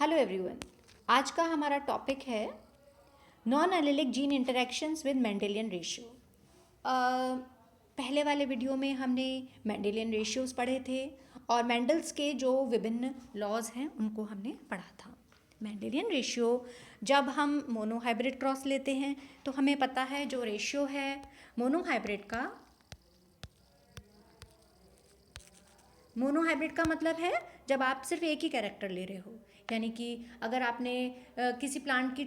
Hello everyone. आज का हमारा टॉपिक है non allylic gene interactions with Mendelian ratio. पहले वाले वीडियो में हमने मेंडेलियन रेशियोज पढ़े थे और मेंडल्स के जो विभिन्न लॉज हैं उनको हमने पढ़ा था। मेंडेलियन रेशियो, जब हम मोनोहाइब्रिड क्रॉस लेते हैं तो हमें पता है जो रेशियो है मोनोहाइब्रिड का मतलब है जब आप सिर्फ एक ही कैरेक्टर ले रहे हो। यानी कि अगर आपने किसी प्लांट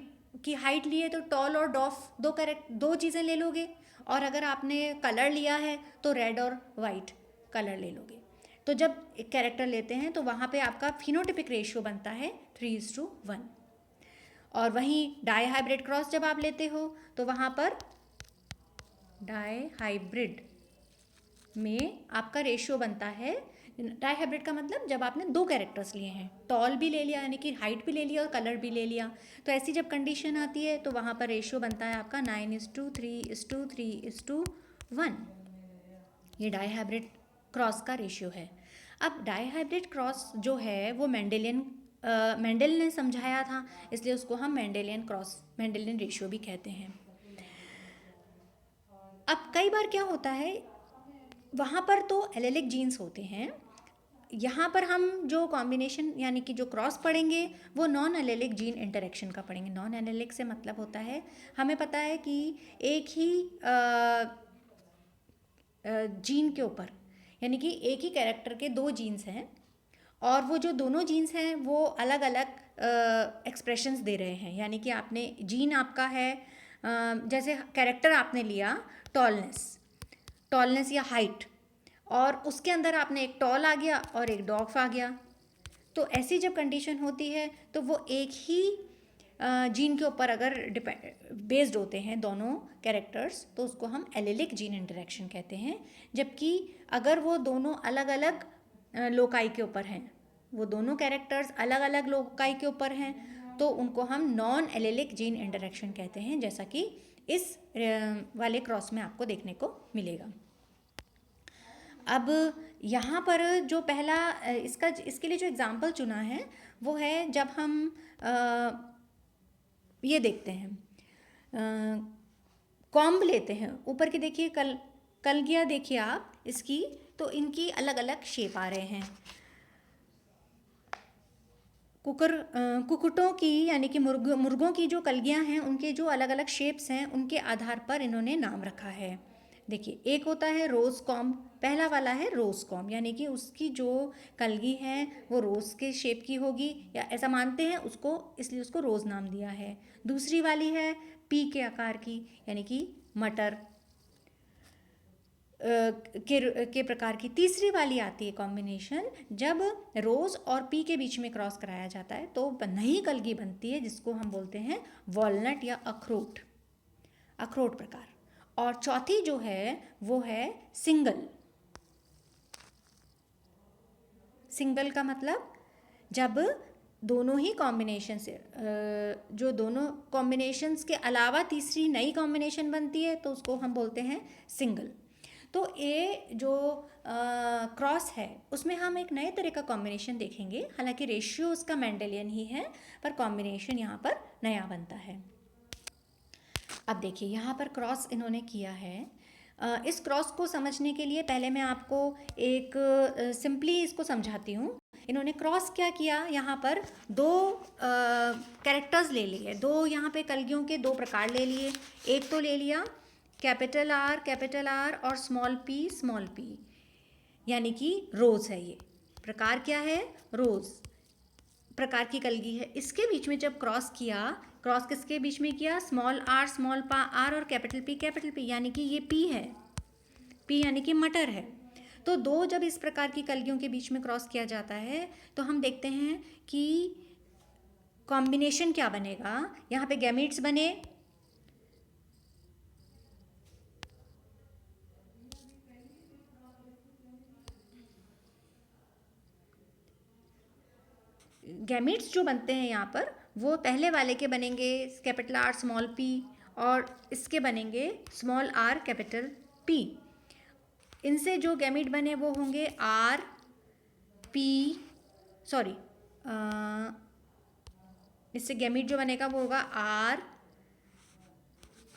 की हाइट ली है तो टॉल और डॉफ दो चीज़ें ले लोगे, और अगर आपने कलर लिया है तो रेड और वाइट कलर ले लोगे। तो जब एक कैरेक्टर लेते हैं तो वहाँ पे आपका फिनोटिपिक रेशियो बनता है 3:1। और वहीं डाई हाइब्रिड क्रॉस जब आप लेते हो तो वहाँ पर डाई हाइब्रिड में आपका रेशियो बनता है, डाई हाइब्रिड का मतलब जब आपने दो कैरेक्टर्स लिए हैं, टॉल भी ले लिया यानी कि हाइट भी ले लिया और कलर भी ले लिया, तो ऐसी जब कंडीशन आती है तो वहाँ पर रेशियो बनता है आपका 9:3:3:1। ये डाई हाइब्रिड क्रॉस का रेशियो है। अब डाई हाइब्रिड क्रॉस जो है वो मेंडल ने समझाया था, इसलिए उसको हम मेंडेलियन रेशियो भी कहते हैं। अब कई बार क्या होता है, वहाँ पर तो एलेलिक जीन्स होते हैं, यहाँ पर हम जो कॉम्बिनेशन यानी कि जो क्रॉस पढ़ेंगे वो नॉन एलेलिक जीन इंटरेक्शन का पढ़ेंगे। नॉन एलेलिक से मतलब होता है, हमें पता है कि एक ही जीन के ऊपर, यानी कि एक ही कैरेक्टर के दो जीन्स हैं और वो जो दोनों जीन्स हैं वो अलग अलग एक्सप्रेशंस दे रहे हैं। यानी कि आपने जीन आपका है, जैसे कैरेक्टर आपने लिया टॉलनेस या हाइट, और उसके अंदर आपने एक टॉल आ गया और एक डॉफ आ गया। तो ऐसी जब कंडीशन होती है तो वो एक ही जीन के ऊपर अगर बेस्ड होते हैं दोनों कैरेक्टर्स तो उसको हम एलेलिक जीन इंटरेक्शन कहते हैं। जबकि अगर वो दोनों अलग अलग लोकाई के ऊपर हैं, वो दोनों कैरेक्टर्स अलग अलग लोकाई के ऊपर हैं, तो उनको हम नॉन एलेलिक जीन इंटरेक्शन कहते हैं, जैसा कि इस वाले क्रॉस में आपको देखने को मिलेगा। अब यहाँ पर जो पहला इसके लिए जो एग्ज़ाम्पल चुना है वो है जब हम ये देखते हैं, कॉम्ब लेते हैं। ऊपर की देखिए कलगिया देखिए आप इसकी, तो इनकी अलग अलग शेप आ रहे हैं। कुकुटों की यानी कि मुर्गों की जो कलगियाँ हैं उनके जो अलग अलग शेप्स हैं उनके आधार पर इन्होंने नाम रखा है। देखिए, एक होता है रोज़ कॉम्ब, पहला वाला है रोज़ कॉम्ब, यानी कि उसकी जो कलगी है वो रोज़ के शेप की होगी या ऐसा मानते हैं उसको, इसलिए उसको रोज़ नाम दिया है। दूसरी वाली है पी के आकार की, यानी कि मटर के प्रकार की। तीसरी वाली आती है कॉम्बिनेशन जब रोज़ और पी के बीच में क्रॉस कराया जाता है तो नई कलगी बनती है जिसको हम बोलते हैं वॉलनट या अखरोट प्रकार। और चौथी जो है वो है सिंगल का मतलब जब दोनों ही कॉम्बिनेशन से जो दोनों कॉम्बिनेशंस के अलावा तीसरी नई कॉम्बिनेशन बनती है तो उसको हम बोलते हैं सिंगल। तो ये जो क्रॉस है उसमें हम एक नए तरह का कॉम्बिनेशन देखेंगे, हालांकि रेशियो उसका मेंडेलियन ही है पर कॉम्बिनेशन यहाँ पर नया बनता है। अब देखिए यहाँ पर क्रॉस इन्होंने किया है। इस क्रॉस को समझने के लिए पहले मैं आपको एक सिंपली इसको समझाती हूँ। इन्होंने क्रॉस क्या किया, यहाँ पर दो कैरेक्टर्स ले लिए, दो यहाँ पे कलगियों के दो प्रकार ले लिए। एक तो ले लिया कैपिटल आर और स्मॉल पी, यानी कि रोज़ है। ये प्रकार क्या है, रोज़ प्रकार की कलगी है। इसके बीच में जब क्रॉस किया, क्रॉस किसके बीच में किया, स्मॉल आर और कैपिटल पी, यानी कि ये पी है, पी यानी कि मटर है। तो दो जब इस प्रकार की कलगियों के बीच में क्रॉस किया जाता है तो हम देखते हैं कि कॉम्बिनेशन क्या बनेगा। यहाँ पे गैमीट्स बने, गैमीट्स जो बनते हैं यहाँ पर वो पहले वाले के बनेंगे कैपिटल आर स्मॉल पी, और इसके बनेंगे स्मॉल आर कैपिटल पी। इनसे जो गैमीट बने वो होंगे आर पी, सॉरी इससे गैमीट जो बनेगा वो होगा आर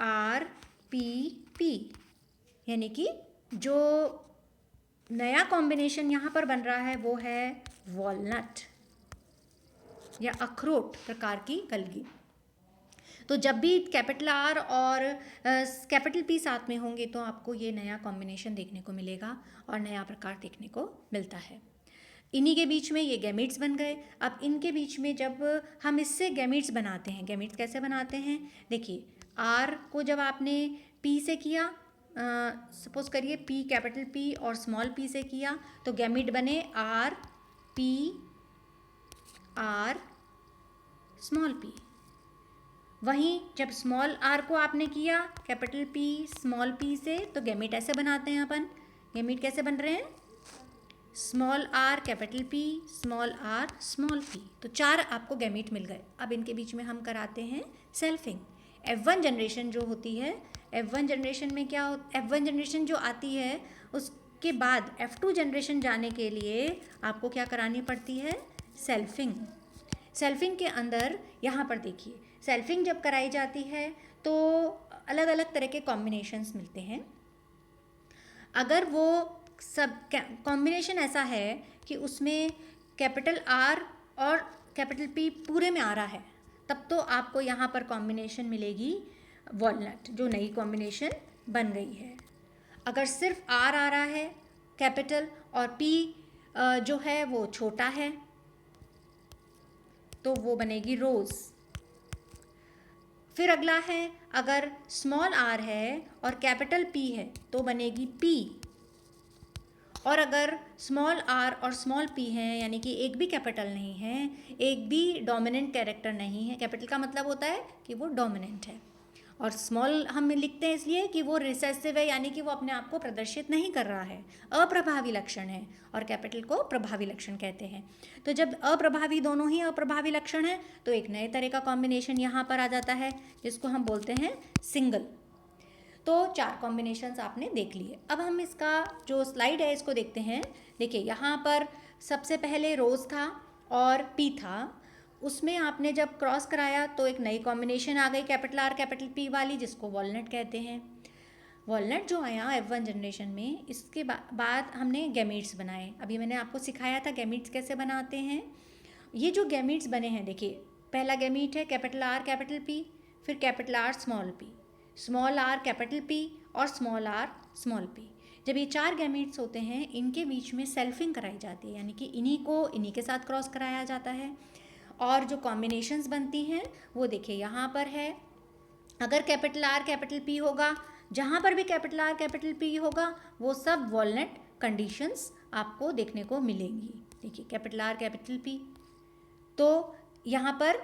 आर पी पी, यानी कि जो नया कॉम्बिनेशन यहाँ पर बन रहा है वो है वॉलनट या अखरोट प्रकार की कलगी। तो जब भी कैपिटल आर और कैपिटल पी साथ में होंगे तो आपको ये नया कॉम्बिनेशन देखने को मिलेगा और नया प्रकार देखने को मिलता है। इन्हीं के बीच में ये गैमीट्स बन गए। अब इनके बीच में जब हम इससे गैमीट्स बनाते हैं, गैमीट्स कैसे बनाते हैं, देखिए आर को जब आपने पी से किया, सपोज करिए पी कैपिटल पी और स्मॉल पी से किया तो गैमीट बने R P R small P. वहीं जब स्मॉल आर को आपने किया कैपिटल पी स्मॉल पी से तो गैमीट ऐसे बनाते हैं अपन। गैमीट कैसे बन रहे हैं, small R capital P small R small P. तो 4 आपको गैमीट मिल गए। अब इनके बीच में हम कराते हैं सेल्फिंग। F1 जनरेशन जो होती है, F1 जनरेशन में क्या F1 जनरेशन जो आती है उसके बाद F2 जनरेशन जाने के लिए आपको क्या करानी पड़ती है, सेल्फिंग। सेल्फिंग के अंदर यहाँ पर देखिए, सेल्फिंग जब कराई जाती है तो अलग अलग तरह के कॉम्बिनेशंस मिलते हैं। अगर वो सब कॉम्बिनेशन ऐसा है कि उसमें कैपिटल आर और कैपिटल पी पूरे में आ रहा है, तब तो आपको यहाँ पर कॉम्बिनेशन मिलेगी वॉलनट, जो नई कॉम्बिनेशन बन गई है। अगर सिर्फ आर आ रहा है कैपिटल और पी जो है वो छोटा है तो वो बनेगी रोज़। फिर अगला है, अगर स्मॉल आर है और कैपिटल पी है तो बनेगी पी। और अगर स्मॉल आर और स्मॉल पी हैं, यानी कि एक भी कैपिटल नहीं है, एक भी डोमिनेंट कैरेक्टर नहीं है, कैपिटल का मतलब होता है कि वो डोमिनेंट है, और स्मॉल हम लिखते हैं इसलिए कि वो रिसेसिव है, यानी कि वो अपने आप को प्रदर्शित नहीं कर रहा है, अप्रभावी लक्षण है, और कैपिटल को प्रभावी लक्षण कहते हैं। तो जब अप्रभावी, दोनों ही अप्रभावी लक्षण है तो एक नए तरह का कॉम्बिनेशन यहाँ पर आ जाता है जिसको हम बोलते हैं सिंगल। तो 4 कॉम्बिनेशंस आपने देख लिए। अब हम इसका जो स्लाइड है इसको देखते हैं। देखिए यहाँ पर सबसे पहले रोज़ था और पी था, उसमें आपने जब क्रॉस कराया तो एक नई कॉम्बिनेशन आ गई कैपिटल आर कैपिटल पी वाली, जिसको वॉलनट कहते हैं। वॉलनट जो आया F1 जनरेशन में, इसके बाद हमने गैमीट्स बनाए। अभी मैंने आपको सिखाया था गैमीट्स कैसे बनाते हैं। ये जो गैमीट्स बने हैं, देखिए पहला गैमीट है कैपिटल आर कैपिटल पी, फिर capital R small P, small R capital P और स्मॉल आर स्मॉल पी। जब ये 4 गैमीट्स होते हैं इनके बीच में सेल्फिंग कराई जाती है, यानी कि इन्हीं को इन्हीं के साथ क्रॉस कराया जाता है। और जो कॉम्बिनेशंस बनती हैं वो देखिए यहाँ पर है। अगर कैपिटल आर कैपिटल पी होगा, जहाँ पर भी कैपिटल आर कैपिटल पी होगा वो सब वॉलनट कंडीशंस आपको देखने को मिलेंगी। देखिए कैपिटल आर कैपिटल पी, तो यहाँ पर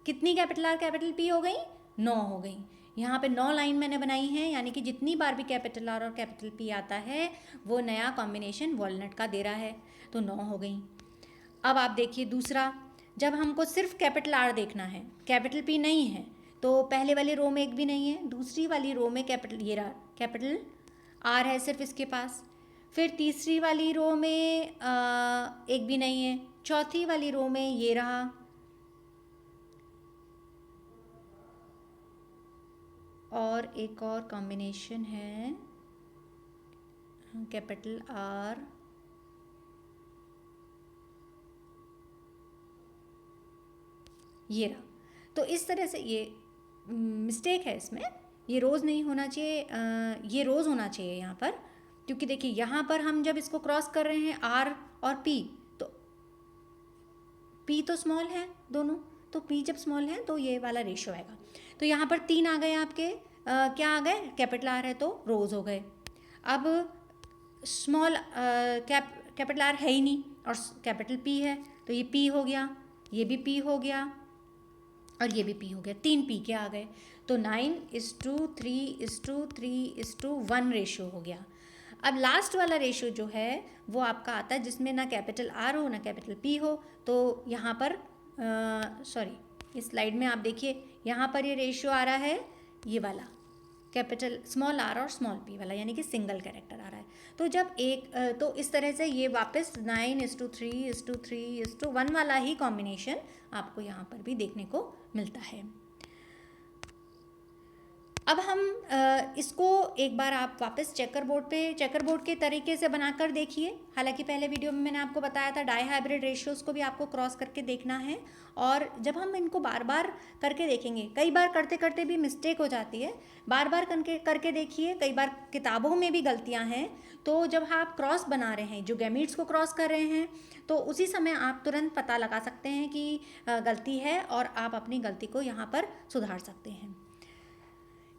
कितनी कैपिटल आर कैपिटल पी हो गई, 9 हो गई। यहाँ पे 9 लाइन मैंने बनाई हैं, यानी कि जितनी बार भी कैपिटल आर और कैपिटल पी आता है वो नया कॉम्बिनेशन वॉलनट का दे रहा है, तो 9 हो गई। अब आप देखिए दूसरा, जब हमको सिर्फ कैपिटल आर देखना है, कैपिटल पी नहीं है, तो पहले वाली रो में एक भी नहीं है, दूसरी वाली रो में कैपिटल ये रहा कैपिटल आर है सिर्फ इसके पास, फिर तीसरी वाली रो में एक भी नहीं है, चौथी वाली रो में ये रहा, और एक और कॉम्बिनेशन है कैपिटल आर ये रहा। तो इस तरह से ये मिस्टेक है इसमें, ये रोज़ नहीं होना चाहिए, ये रोज़ होना चाहिए यहाँ पर, क्योंकि देखिए यहाँ पर हम जब इसको क्रॉस कर रहे हैं आर और पी, तो पी तो स्मॉल है दोनों, तो पी जब स्मॉल है तो ये वाला रेशियो आएगा। तो यहाँ पर 3 आ गए आपके, क्या आ गए, कैपिटल आर है तो रोज़ हो गए। अब स्मॉल कैपिटल आर है ही नहीं और कैपिटल पी है, तो ये पी हो गया, ये भी पी हो गया और ये भी पी हो गया, 3 पी के आ गए। तो 9:3:3:1 रेशियो हो गया। अब लास्ट वाला रेशियो जो है वो आपका आता है जिसमें ना कैपिटल आर हो ना कैपिटल पी हो। तो यहाँ पर इस स्लाइड में आप देखिए, यहाँ पर ये रेशियो आ रहा है ये वाला कैपिटल स्मॉल आर और स्मॉल पी वाला, यानी कि सिंगल कैरेक्टर आ रहा है। तो जब एक तो इस तरह से ये वापस 9:3:3:1 वाला ही कॉम्बिनेशन आपको यहाँ पर भी देखने को मिलता है। अब हम इसको एक बार आप वापस चेकर बोर्ड के तरीके से बनाकर देखिए। हालांकि पहले वीडियो में मैंने आपको बताया था डाई हाइब्रिड रेशियोज़ को भी आपको क्रॉस करके देखना है, और जब हम इनको बार बार करके देखेंगे, कई बार करते करते भी मिस्टेक हो जाती है, बार बार करके देखिए, कई बार किताबों में भी गलतियाँ हैं। तो जब आप क्रॉस बना रहे हैं, जो गैमीट्स को क्रॉस कर रहे हैं, तो उसी समय आप तुरंत पता लगा सकते हैं कि गलती है, और आप अपनी गलती को यहाँ पर सुधार सकते हैं।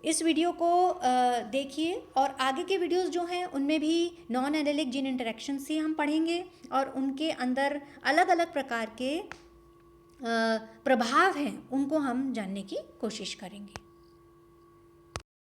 इस वीडियो को देखिए, और आगे के वीडियोस जो हैं उनमें भी नॉन एलेलिक जीन इंटरेक्शंस ही हम पढ़ेंगे, और उनके अंदर अलग अलग प्रकार के प्रभाव हैं, उनको हम जानने की कोशिश करेंगे।